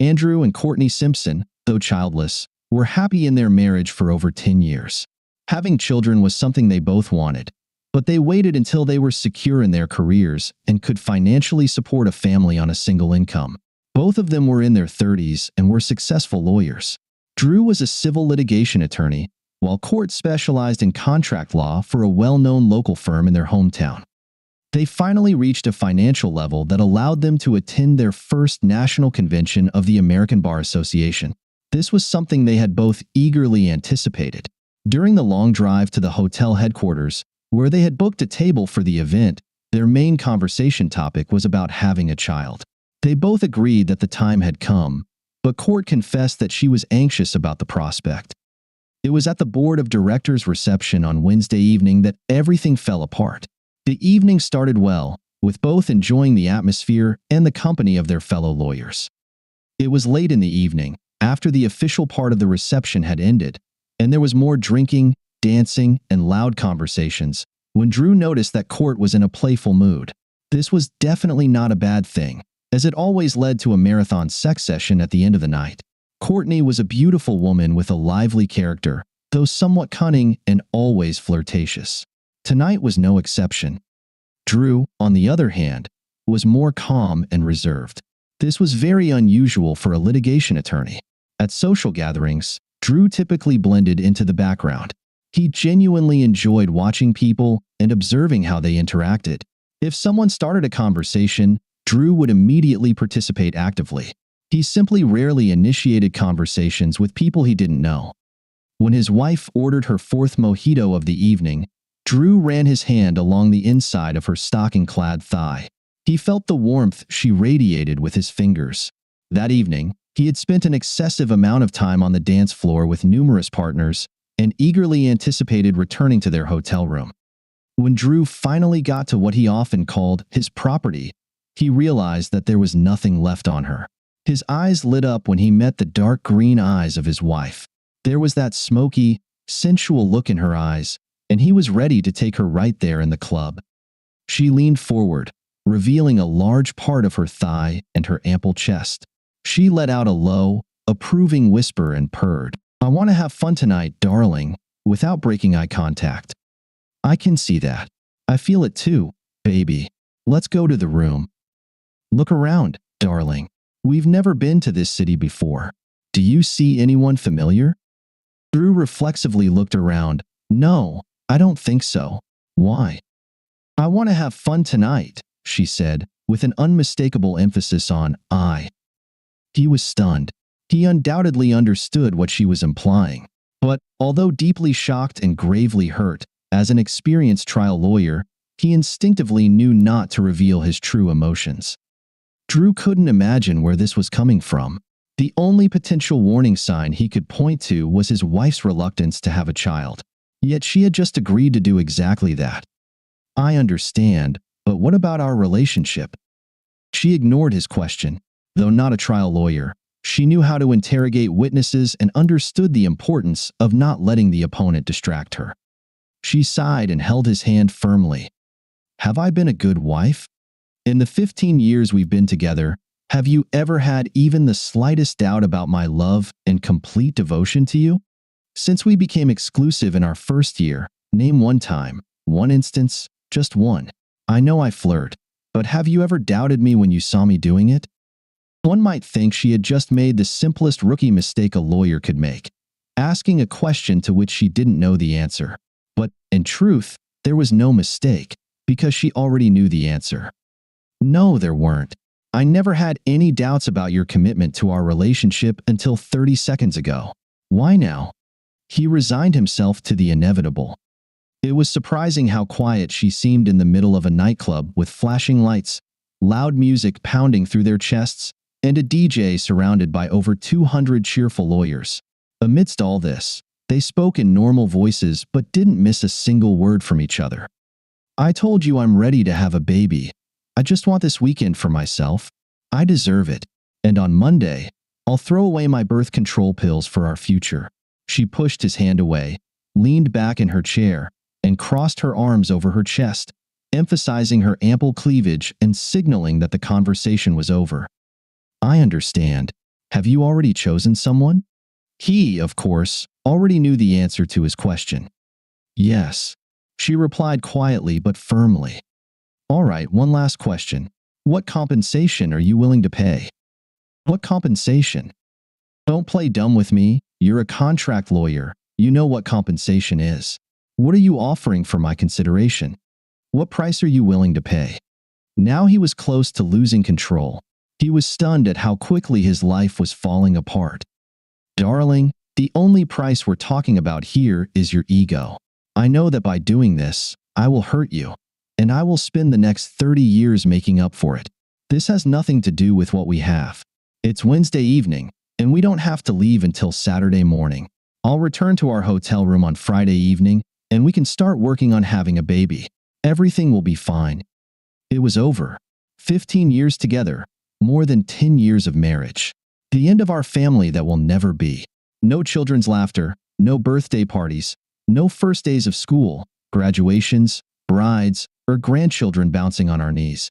Andrew and Courtney Simpson, though childless, were happy in their marriage for over 10 years. Having children was something they both wanted, but they waited until they were secure in their careers and could financially support a family on a single income. Both of them were in their 30s and were successful lawyers. Drew was a civil litigation attorney, while Court specialized in contract law for a well-known local firm in their hometown. They finally reached a financial level that allowed them to attend their first national convention of the American Bar Association. This was something they had both eagerly anticipated. During the long drive to the hotel headquarters, where they had booked a table for the event, their main conversation topic was about having a child. They both agreed that the time had come, but Court confessed that she was anxious about the prospect. It was at the board of directors reception on Wednesday evening that everything fell apart. The evening started well, with both enjoying the atmosphere and the company of their fellow lawyers. It was late in the evening, after the official part of the reception had ended, and there was more drinking, dancing, and loud conversations, when Drew noticed that Court was in a playful mood. This was definitely not a bad thing, as it always led to a marathon sex session at the end of the night. Courtney was a beautiful woman with a lively character, though somewhat cunning and always flirtatious. Tonight was no exception. Drew, on the other hand, was more calm and reserved. This was very unusual for a litigation attorney. At social gatherings, Drew typically blended into the background. He genuinely enjoyed watching people and observing how they interacted. If someone started a conversation, Drew would immediately participate actively. He simply rarely initiated conversations with people he didn't know. When his wife ordered her fourth mojito of the evening, Drew ran his hand along the inside of her stocking-clad thigh. He felt the warmth she radiated with his fingers. That evening, he had spent an excessive amount of time on the dance floor with numerous partners and eagerly anticipated returning to their hotel room. When Drew finally got to what he often called his property, he realized that there was nothing left on her. His eyes lit up when he met the dark green eyes of his wife. There was that smoky, sensual look in her eyes, and he was ready to take her right there in the club. She leaned forward, revealing a large part of her thigh and her ample chest. She let out a low, approving whisper and purred, "I want to have fun tonight, darling," without breaking eye contact. "I can see that. I feel it too, baby. Let's go to the room. Look around, darling. We've never been to this city before. Do you see anyone familiar?" Drew reflexively looked around. "No, I don't think so. Why?" "I want to have fun tonight," she said, with an unmistakable emphasis on I. He was stunned. He undoubtedly understood what she was implying. But, although deeply shocked and gravely hurt, as an experienced trial lawyer, he instinctively knew not to reveal his true emotions. Drew couldn't imagine where this was coming from. The only potential warning sign he could point to was his wife's reluctance to have a child. Yet she had just agreed to do exactly that. "I understand, but what about our relationship?" She ignored his question. Though not a trial lawyer, she knew how to interrogate witnesses and understood the importance of not letting the opponent distract her. She sighed and held his hand firmly. "Have I been a good wife? In the 15 years we've been together, have you ever had even the slightest doubt about my love and complete devotion to you? Since we became exclusive in our first year, name one time, one instance, just one. I know I flirt, but have you ever doubted me when you saw me doing it?" One might think she had just made the simplest rookie mistake a lawyer could make, asking a question to which she didn't know the answer. But, in truth, there was no mistake, because she already knew the answer. "No, there weren't. I never had any doubts about your commitment to our relationship until 30 seconds ago. Why now?" He resigned himself to the inevitable. It was surprising how quiet she seemed in the middle of a nightclub with flashing lights, loud music pounding through their chests, and a DJ surrounded by over 200 cheerful lawyers. Amidst all this, they spoke in normal voices but didn't miss a single word from each other. "I told you I'm ready to have a baby. I just want this weekend for myself. I deserve it. And on Monday, I'll throw away my birth control pills for our future." She pushed his hand away, leaned back in her chair, and crossed her arms over her chest, emphasizing her ample cleavage and signaling that the conversation was over. "I understand. Have you already chosen someone? He, of course, already knew the answer to his question. Yes, she replied quietly but firmly. All right, one last question. What compensation are you willing to pay? What compensation? Don't play dumb with me. You're a contract lawyer. You know what compensation is. What are you offering for my consideration? What price are you willing to pay? Now he was close to losing control. He was stunned at how quickly his life was falling apart. Darling, the only price we're talking about here is your ego. I know that by doing this, I will hurt you, and I will spend the next 30 years making up for it. This has nothing to do with what we have. It's Wednesday evening, and we don't have to leave until Saturday morning. I'll return to our hotel room on Friday evening, and we can start working on having a baby. Everything will be fine. It was over. 15 years together, more than 10 years of marriage. The end of our family that will never be. No children's laughter, no birthday parties, no first days of school, graduations, brides, or grandchildren bouncing on our knees.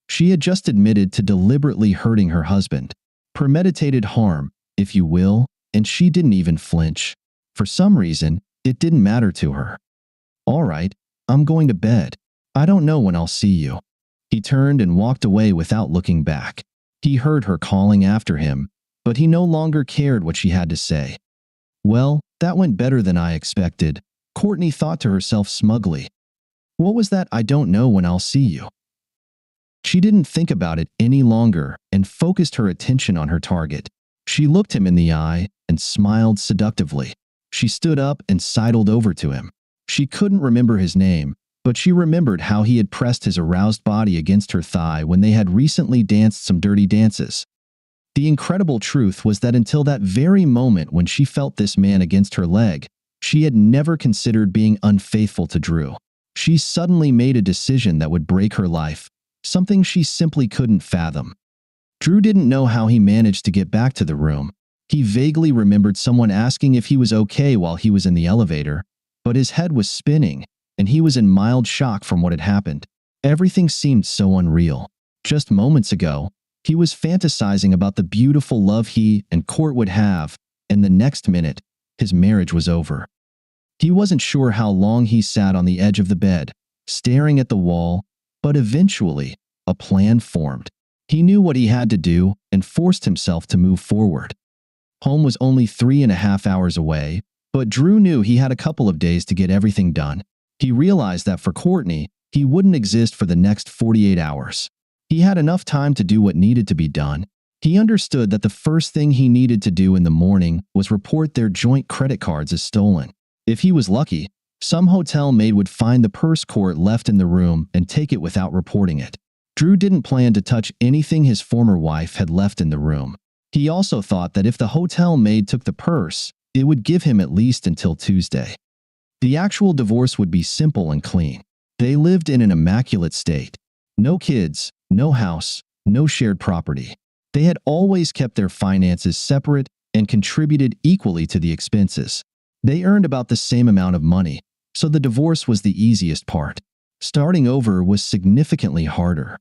She had just admitted to deliberately hurting her husband. Premeditated harm, if you will, and she didn't even flinch. For some reason, it didn't matter to her. All right, I'm going to bed. I don't know when I'll see you. He turned and walked away without looking back. He heard her calling after him, but he no longer cared what she had to say. Well, that went better than I expected, Courtney thought to herself smugly. What was that I don't know when I'll see you? She didn't think about it any longer and focused her attention on her target. She looked him in the eye and smiled seductively. She stood up and sidled over to him. She couldn't remember his name, but she remembered how he had pressed his aroused body against her thigh when they had recently danced some dirty dances. The incredible truth was that until that very moment when she felt this man against her leg, she had never considered being unfaithful to Drew. She suddenly made a decision that would break her life, something she simply couldn't fathom. Drew didn't know how he managed to get back to the room. He vaguely remembered someone asking if he was okay while he was in the elevator, but his head was spinning, and he was in mild shock from what had happened. Everything seemed so unreal. Just moments ago, he was fantasizing about the beautiful love he and Court would have, and the next minute, his marriage was over. He wasn't sure how long he sat on the edge of the bed, staring at the wall, but eventually, a plan formed. He knew what he had to do and forced himself to move forward. Home was only 3.5 hours away, but Drew knew he had a couple of days to get everything done. He realized that for Courtney, he wouldn't exist for the next 48 hours. He had enough time to do what needed to be done. He understood that the first thing he needed to do in the morning was report their joint credit cards as stolen. If he was lucky, some hotel maid would find the purse Court left in the room and take it without reporting it. Drew didn't plan to touch anything his former wife had left in the room. He also thought that if the hotel maid took the purse, it would give him at least until Tuesday. The actual divorce would be simple and clean. They lived in an immaculate state. No kids, no house, no shared property. They had always kept their finances separate and contributed equally to the expenses. They earned about the same amount of money, so the divorce was the easiest part. Starting over was significantly harder.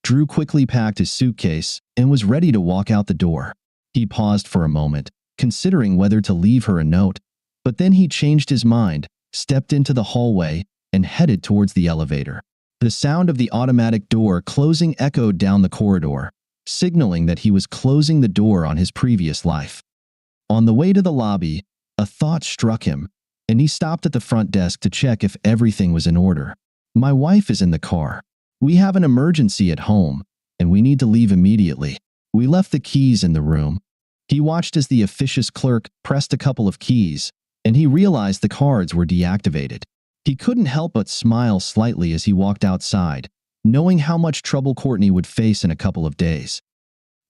Drew quickly packed his suitcase and was ready to walk out the door. He paused for a moment, considering whether to leave her a note, but then he changed his mind, stepped into the hallway, and headed towards the elevator. The sound of the automatic door closing echoed down the corridor, signaling that he was closing the door on his previous life. On the way to the lobby, a thought struck him, and he stopped at the front desk to check if everything was in order. My wife is in the car. We have an emergency at home, and we need to leave immediately. We left the keys in the room. He watched as the officious clerk pressed a couple of keys, and he realized the cards were deactivated. He couldn't help but smile slightly as he walked outside, knowing how much trouble Courtney would face in a couple of days.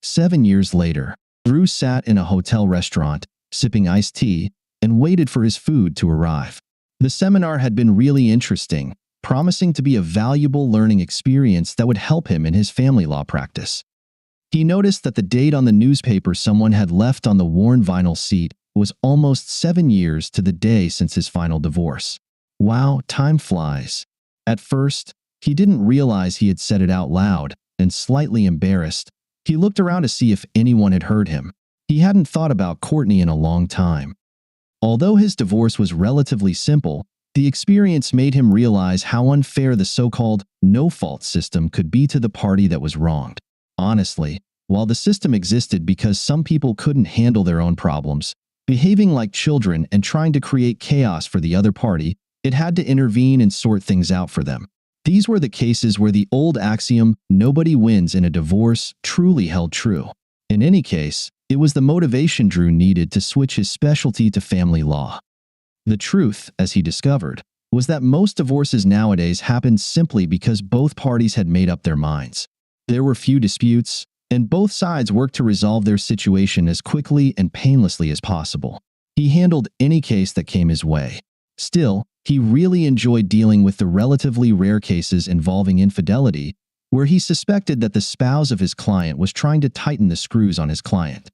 7 years later, Drew sat in a hotel restaurant, sipping iced tea, and waited for his food to arrive. The seminar had been really interesting, promising to be a valuable learning experience that would help him in his family law practice. He noticed that the date on the newspaper someone had left on the worn vinyl seat was almost 7 years to the day since his final divorce. Wow, time flies. At first, he didn't realize he had said it out loud, and slightly embarrassed, He looked around to see if anyone had heard him. He hadn't thought about Courtney in a long time. Although his divorce was relatively simple, the experience made him realize how unfair the so-called no-fault system could be to the party that was wronged. Honestly, while the system existed because some people couldn't handle their own problems, behaving like children and trying to create chaos for the other party, it had to intervene and sort things out for them. These were the cases where the old axiom, "nobody wins in a divorce," truly held true. In any case, it was the motivation Drew needed to switch his specialty to family law. The truth, as he discovered, was that most divorces nowadays happened simply because both parties had made up their minds. There were few disputes, and both sides worked to resolve their situation as quickly and painlessly as possible. He handled any case that came his way. Still, he really enjoyed dealing with the relatively rare cases involving infidelity, where he suspected that the spouse of his client was trying to tighten the screws on his client.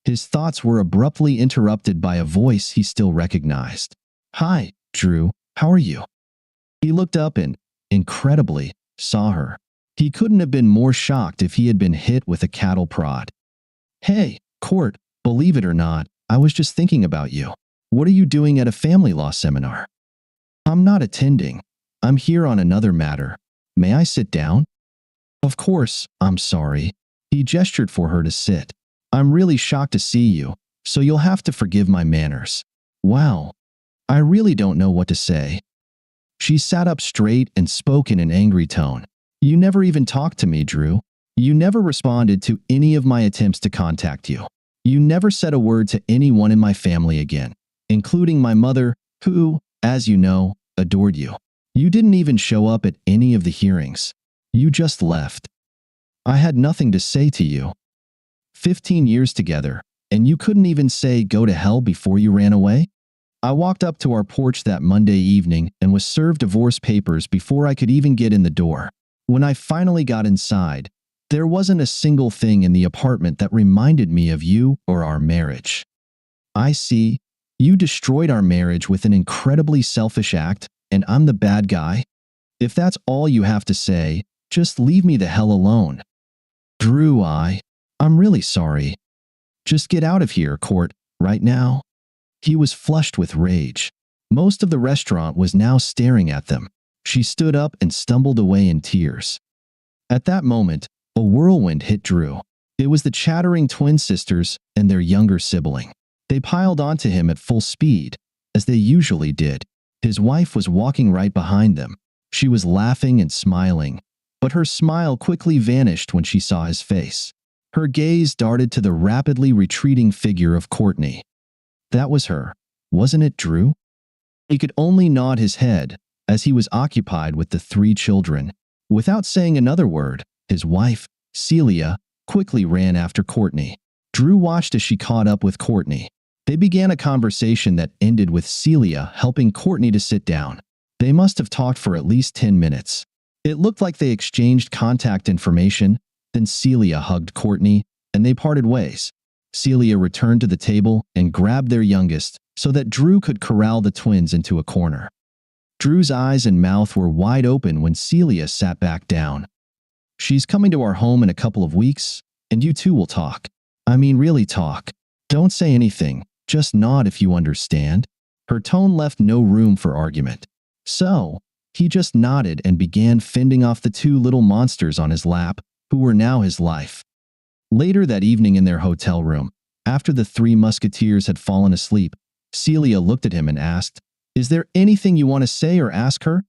His thoughts were abruptly interrupted by a voice he still recognized. "Hi, Drew, how are you?" He looked up and, incredibly, saw her. He couldn't have been more shocked if he had been hit with a cattle prod. "Hey, Court, believe it or not, I was just thinking about you. What are you doing at a family law seminar?" "I'm not attending. I'm here on another matter. May I sit down?" "Of course, I'm sorry." He gestured for her to sit. "I'm really shocked to see you, so you'll have to forgive my manners." "Wow. I really don't know what to say." She sat up straight and spoke in an angry tone. "You never even talked to me, Drew. You never responded to any of my attempts to contact you. You never said a word to anyone in my family again, including my mother, who, as you know, adored you. You didn't even show up at any of the hearings. You just left. I had nothing to say to you. 15 years together, and you couldn't even say go to hell before you ran away?" I walked up to our porch that Monday evening and was served divorce papers before I could even get in the door. When I finally got inside, there wasn't a single thing in the apartment that reminded me of you or our marriage. "I see. You destroyed our marriage with an incredibly selfish act, and I'm the bad guy? If that's all you have to say, just leave me the hell alone." "Drew, I'm really sorry. Just get out of here, Court, right now." He was flushed with rage. Most of the restaurant was now staring at them. She stood up and stumbled away in tears. At that moment, a whirlwind hit Drew. It was the chattering twin sisters and their younger sibling. They piled onto him at full speed, as they usually did. His wife was walking right behind them. She was laughing and smiling, but her smile quickly vanished when she saw his face. Her gaze darted to the rapidly retreating figure of Courtney. That was her, wasn't it, Drew? He could only nod his head, as he was occupied with the 3 children. Without saying another word, his wife, Celia, quickly ran after Courtney. Drew watched as she caught up with Courtney. They began a conversation that ended with Celia helping Courtney to sit down. They must have talked for at least 10 minutes. It looked like they exchanged contact information, then Celia hugged Courtney, and they parted ways. Celia returned to the table and grabbed their youngest so that Drew could corral the twins into a corner. Drew's eyes and mouth were wide open when Celia sat back down. "She's coming to our home in a couple of weeks, and you two will talk. I mean, really talk. Don't say anything, just nod if you understand." Her tone left no room for argument. So, he just nodded and began fending off the 2 little monsters on his lap, who were now his life. Later that evening in their hotel room, after the 3 musketeers had fallen asleep, Celia looked at him and asked, "Is there anything you want to say or ask her?"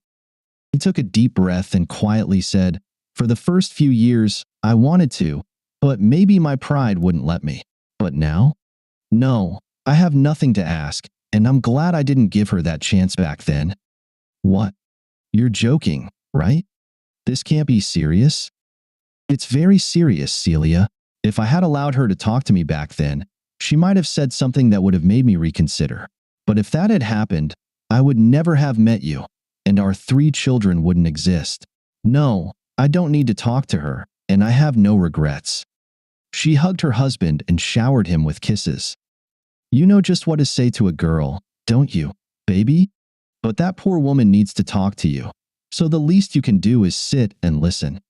He took a deep breath and quietly said, "For the first few years, I wanted to, but maybe my pride wouldn't let me. But now? No, I have nothing to ask, and I'm glad I didn't give her that chance back then." "What? You're joking, right? This can't be serious?" "It's very serious, Celia. If I had allowed her to talk to me back then, she might have said something that would have made me reconsider. But if that had happened, I would never have met you, and our 3 children wouldn't exist. No, I don't need to talk to her, and I have no regrets." She hugged her husband and showered him with kisses. "You know just what to say to a girl, don't you, baby? But that poor woman needs to talk to you, so the least you can do is sit and listen."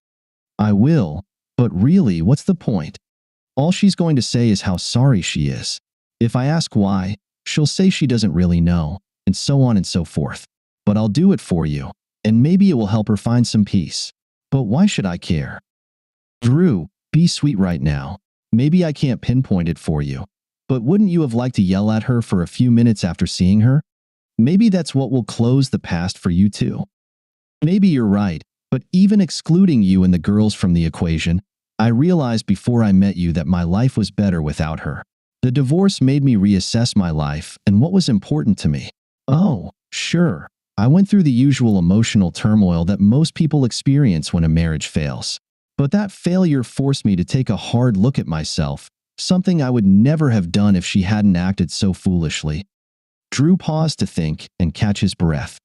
"I will, But really, what's the point? All she's going to say is how sorry she is. If I ask why, she'll say she doesn't really know, and so on and so forth. But I'll do it for you, and maybe it will help her find some peace. But why should I care? Drew, be sweet right now. Maybe I can't pinpoint it for you. But wouldn't you have liked to yell at her for a few minutes after seeing her? Maybe that's what will close the past for you too. Maybe you're right, but even excluding you and the girls from the equation, I realized before I met you that my life was better without her. The divorce made me reassess my life and what was important to me. Oh, sure, I went through the usual emotional turmoil that most people experience when a marriage fails. But that failure forced me to take a hard look at myself, something I would never have done if she hadn't acted so foolishly. Drew paused to think and catch his breath.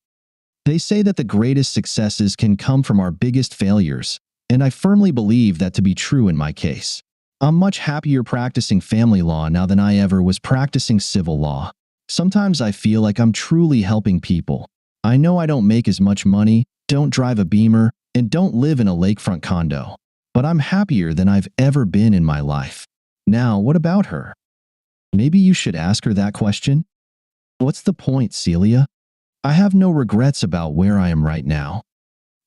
They say that the greatest successes can come from our biggest failures, and I firmly believe that to be true in my case. I'm much happier practicing family law now than I ever was practicing civil law. Sometimes I feel like I'm truly helping people. I know I don't make as much money, don't drive a Beamer, and don't live in a lakefront condo. But I'm happier than I've ever been in my life. Now, what about her? Maybe you should ask her that question? What's the point, Celia? I have no regrets about where I am right now.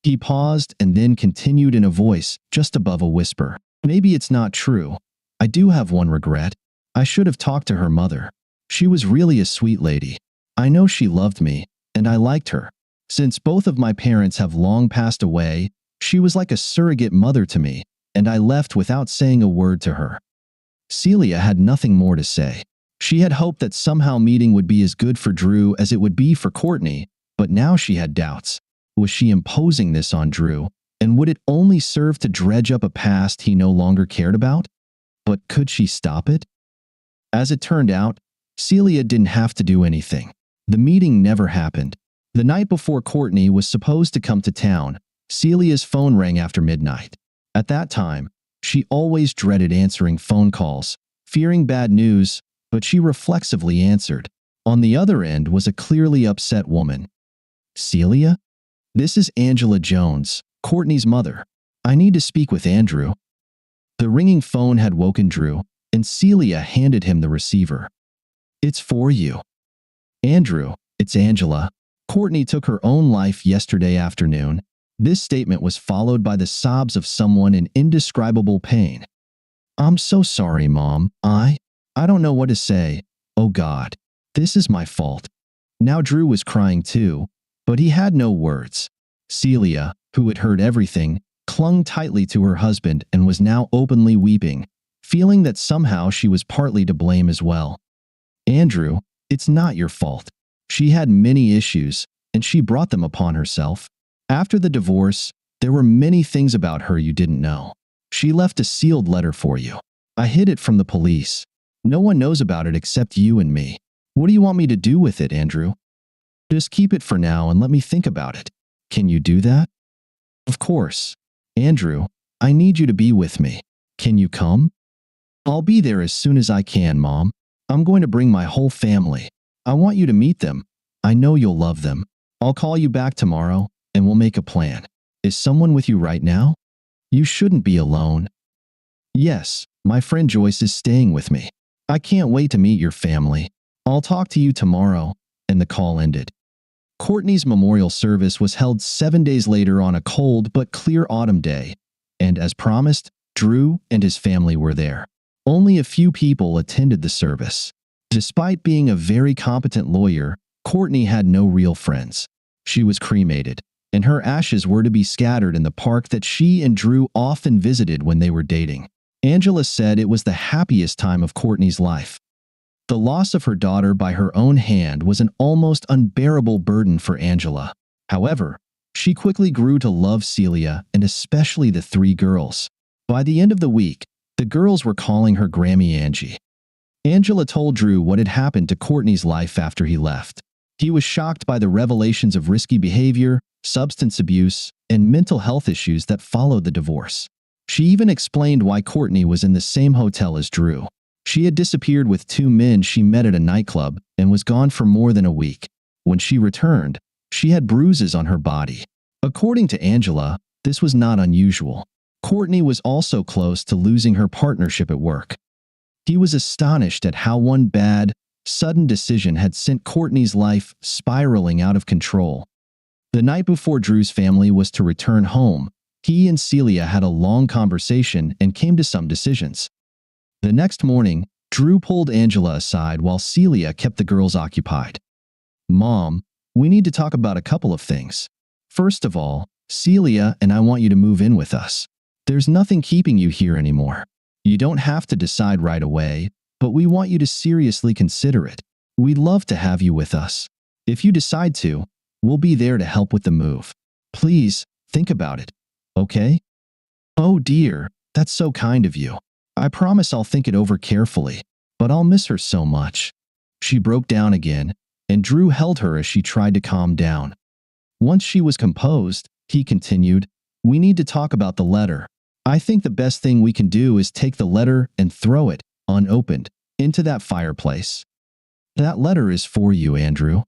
He paused and then continued in a voice just above a whisper. Maybe it's not true. I do have one regret. I should have talked to her mother. She was really a sweet lady. I know she loved me, and I liked her. Since both of my parents have long passed away, she was like a surrogate mother to me, and I left without saying a word to her. Celia had nothing more to say. She had hoped that somehow meeting would be as good for Drew as it would be for Courtney, but now she had doubts. Was she imposing this on Drew, and would it only serve to dredge up a past he no longer cared about? But could she stop it? As it turned out, Celia didn't have to do anything. The meeting never happened. The night before Courtney was supposed to come to town, Celia's phone rang after midnight. At that time, she always dreaded answering phone calls, fearing bad news, but she reflexively answered. On the other end was a clearly upset woman. Celia? This is Angela Jones, Courtney's mother. I need to speak with Andrew. The ringing phone had woken Drew, and Celia handed him the receiver. It's for you. Andrew, it's Angela. Courtney took her own life yesterday afternoon. This statement was followed by the sobs of someone in indescribable pain. I'm so sorry, Mom. I don't know what to say. Oh God, this is my fault. Now Drew was crying too, but he had no words. Celia, who had heard everything, clung tightly to her husband and was now openly weeping, feeling that somehow she was partly to blame as well. Andrew, it's not your fault. She had many issues, and she brought them upon herself. After the divorce, there were many things about her you didn't know. She left a sealed letter for you. I hid it from the police. No one knows about it except you and me. What do you want me to do with it, Andrew? Just keep it for now and let me think about it. Can you do that? Of course. Andrew, I need you to be with me. Can you come? I'll be there as soon as I can, Mom. I'm going to bring my whole family. I want you to meet them. I know you'll love them. I'll call you back tomorrow, and we'll make a plan. Is someone with you right now? You shouldn't be alone. Yes, my friend Joyce is staying with me. I can't wait to meet your family. I'll talk to you tomorrow, and the call ended. Courtney's memorial service was held 7 days later on a cold but clear autumn day, and as promised, Drew and his family were there. Only a few people attended the service. Despite being a very competent lawyer, Courtney had no real friends. She was cremated, and her ashes were to be scattered in the park that she and Drew often visited when they were dating. Angela said it was the happiest time of Courtney's life. The loss of her daughter by her own hand was an almost unbearable burden for Angela. However, she quickly grew to love Celia and especially the three girls. By the end of the week, the girls were calling her Grammy Angie. Angela told Drew what had happened to Courtney's life after he left. He was shocked by the revelations of risky behavior, substance abuse, and mental health issues that followed the divorce. She even explained why Courtney was in the same hotel as Drew. She had disappeared with two men she met at a nightclub and was gone for more than a week. When she returned, she had bruises on her body. According to Angela, this was not unusual. Courtney was also close to losing her partnership at work. He was astonished at how one bad, sudden decision had sent Courtney's life spiraling out of control. The night before Drew's family was to return home, he and Celia had a long conversation and came to some decisions. The next morning, Drew pulled Angela aside while Celia kept the girls occupied. "Mom, we need to talk about a couple of things. First of all, Celia and I want you to move in with us. There's nothing keeping you here anymore. You don't have to decide right away, but we want you to seriously consider it. We'd love to have you with us. If you decide to, we'll be there to help with the move. Please, think about it, okay?" "Oh dear, that's so kind of you. I promise I'll think it over carefully, but I'll miss her so much." She broke down again, and Drew held her as she tried to calm down. Once she was composed, he continued, "We need to talk about the letter. I think the best thing we can do is take the letter and throw it, unopened, into that fireplace. That letter is for you, Andrew.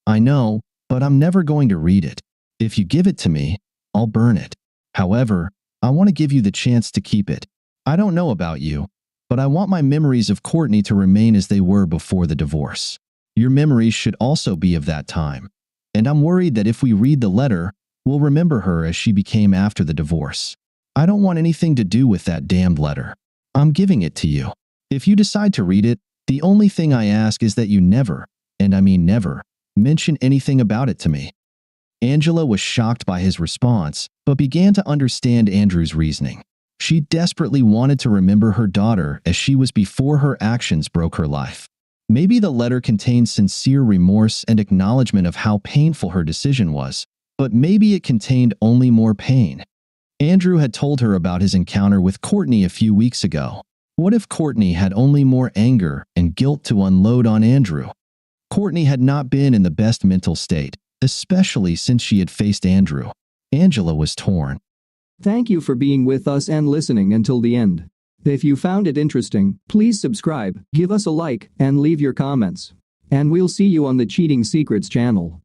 I know, but I'm never going to read it. If you give it to me, I'll burn it. However, I want to give you the chance to keep it. I don't know about you, but I want my memories of Courtney to remain as they were before the divorce. Your memories should also be of that time. And I'm worried that if we read the letter, we'll remember her as she became after the divorce. I don't want anything to do with that damned letter. I'm giving it to you. If you decide to read it, the only thing I ask is that you never, and I mean never, mention anything about it to me." Angela was shocked by his response, but began to understand Andrew's reasoning. She desperately wanted to remember her daughter as she was before her actions broke her life. Maybe the letter contained sincere remorse and acknowledgement of how painful her decision was, but maybe it contained only more pain. Andrew had told her about his encounter with Courtney a few weeks ago. What if Courtney had only more anger and guilt to unload on Andrew? Courtney had not been in the best mental state, especially since she had faced Andrew. Angela was torn. Thank you for being with us and listening until the end. If you found it interesting, please subscribe, give us a like, and leave your comments. And we'll see you on the Cheating Secrets channel.